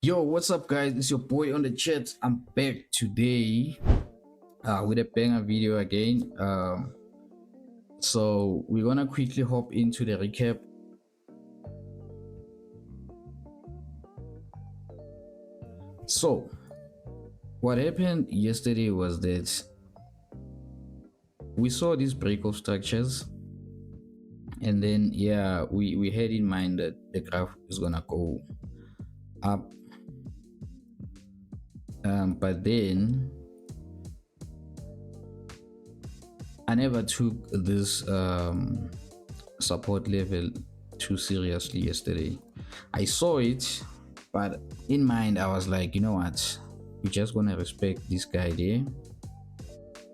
Yo, what's up, guys? It's your boy on the chat. I'm back today with a banger video again. So we're gonna quickly hop into the recap. So what happened yesterday was that we saw these breakout structures, and then we had in mind that the graph is gonna go up, but then I never took this support level too seriously yesterday. I saw it, but in mind I was like, you know what, we're just gonna respect this guy there,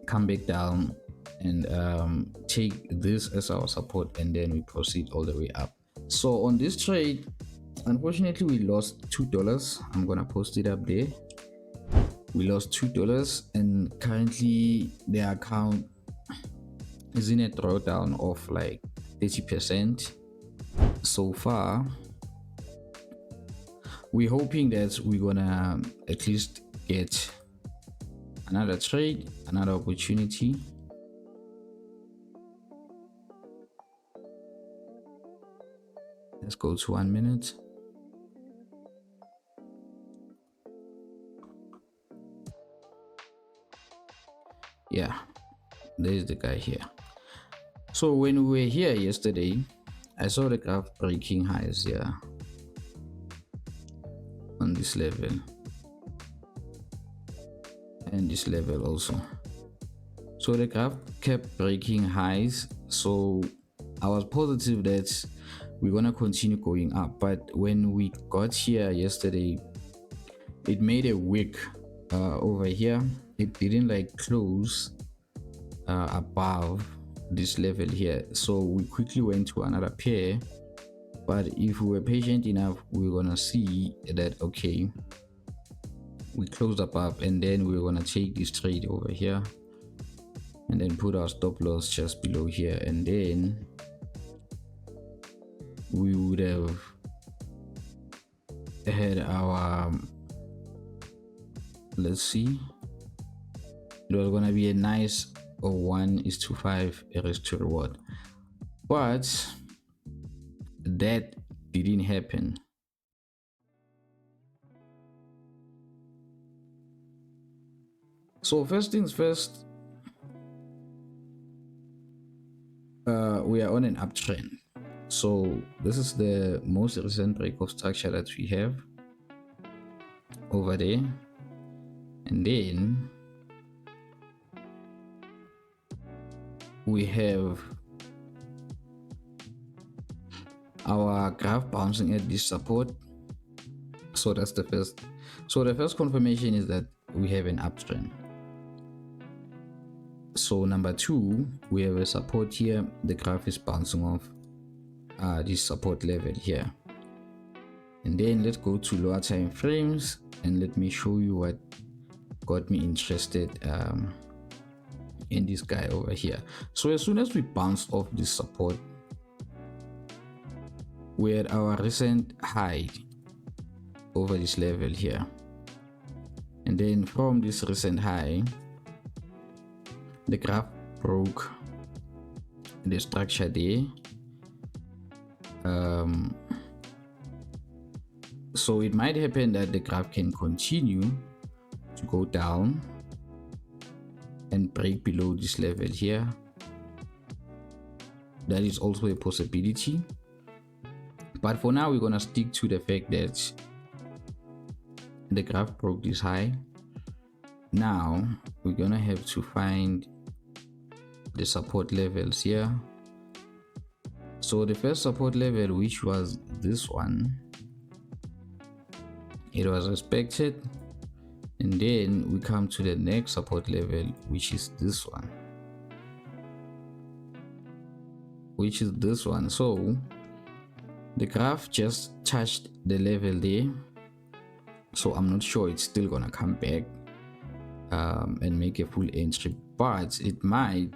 come back down, and take this as our support, and then we proceed all the way up. So on this trade, unfortunately we lost $2. I'm gonna post it up there. We lost $2, and currently the account is in a drawdown of like 30% so far. We're hoping that we're gonna at least get another trade, another opportunity. Let's go to 1 minute. Yeah, there's the guy here. So when we were here yesterday, I saw the graph breaking highs here on this level and this level also. So the graph kept breaking highs, so I was positive that we're gonna continue going up. But when we got here yesterday, it made a wick over here. It didn't like close above this level here, so we quickly went to another pair. But if we were patient enough, we're gonna see that okay, we closed above, and then we're gonna take this trade over here and then put our stop loss just below here, and then we would have had our let's see, it was gonna be a nice 1:5 risk to reward, but that didn't happen. So first things first, we are on an uptrend. So this is the most recent breakout structure that we have over there, and then we have our graph bouncing at this support. So that's the first. So the first confirmation is that we have an uptrend. So number two, we have a support here. The graph is bouncing off this support level here, and then let's go to lower time frames and let me show you what got me interested in this guy over here. So as soon as we bounce off this support, we're at our recent high over this level here, and then from this recent high, the graph broke the structure there. So it might happen that the graph can continue to go down and break below this level here. That is also a possibility, but for now we're gonna stick to the fact that the graph broke this high. Now we're gonna have to find the support levels here. So the first support level, which was this one, it was respected, and then we come to the next support level, which is this one, so the graph just touched the level there, so I'm not sure it's still gonna come back and make a full entry, but it might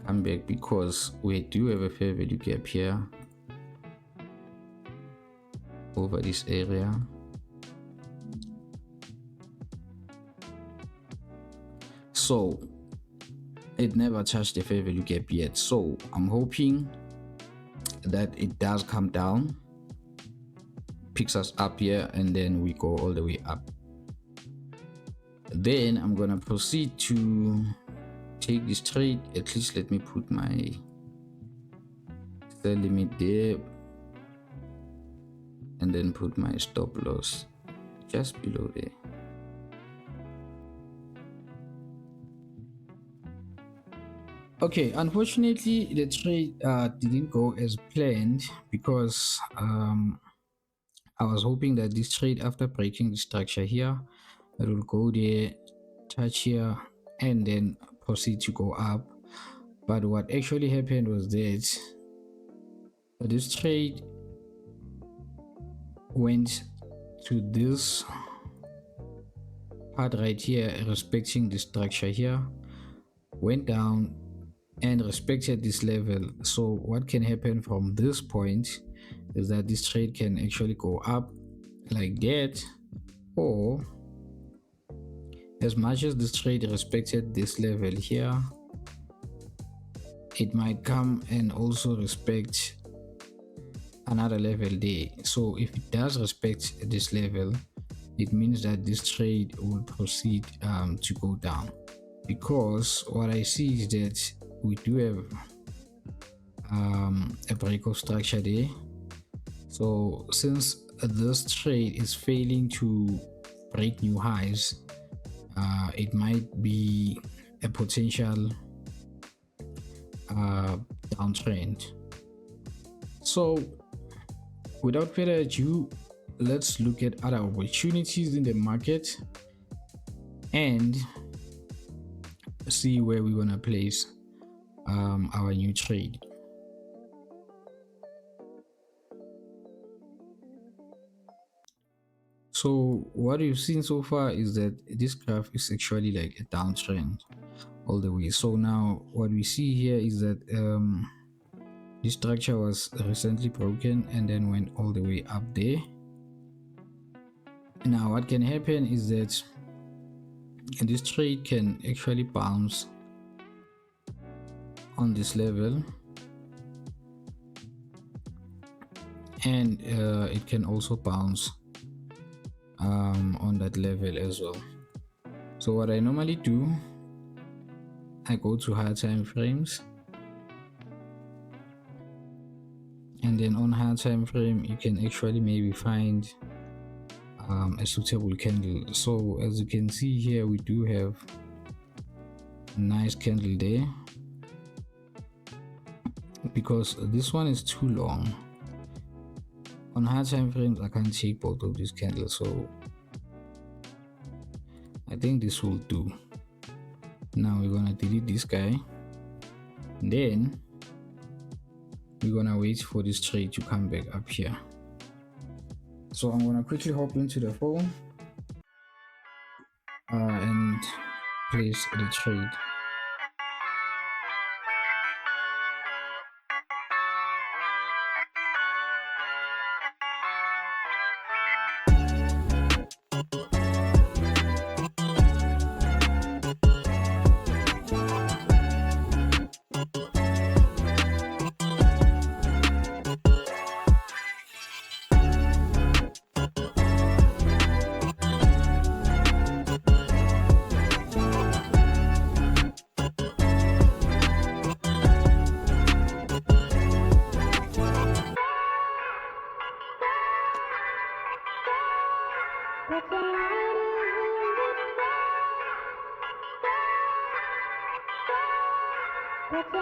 come back because we do have a fair value gap here over this area. So it never touched the fair value gap yet. So I'm hoping that it does come down, picks us up here, and then we go all the way up. Then I'm gonna proceed to take this trade. At least let me put my sell limit there, and then put my stop loss just below there. Okay, unfortunately the trade didn't go as planned, because I was hoping that this trade, after breaking the structure here, it will go there, touch here, and then proceed to go up. But what actually happened was that this trade went to this part right here, respecting the structure here, went down and respected this level. So what can happen from this point is that this trade can actually go up like that, or as much as this trade respected this level here, it might come and also respect another level there. So if it does respect this level, it means that this trade will proceed to go down, because what I see is that we do have a break of structure there. So since this trade is failing to break new highs, it might be a potential downtrend. So without further ado, let's look at other opportunities in the market and see where we want to place our new trade. So what we've seen so far is that this graph is actually like a downtrend all the way. So now what we see here is that this structure was recently broken and then went all the way up there. Now what can happen is that this trade can actually bounce on this level, and it can also bounce on that level as well. So what I normally do, I go to higher time frames, and then on higher time frame you can actually maybe find a suitable candle. So as you can see here, we do have a nice candle there, because this one is too long. On higher time frames I can't take both of these candles, so I think this will do. Now we're gonna delete this guy, then we're gonna wait for this trade to come back up here. So I'm gonna quickly hop into the phone and place the trade. That's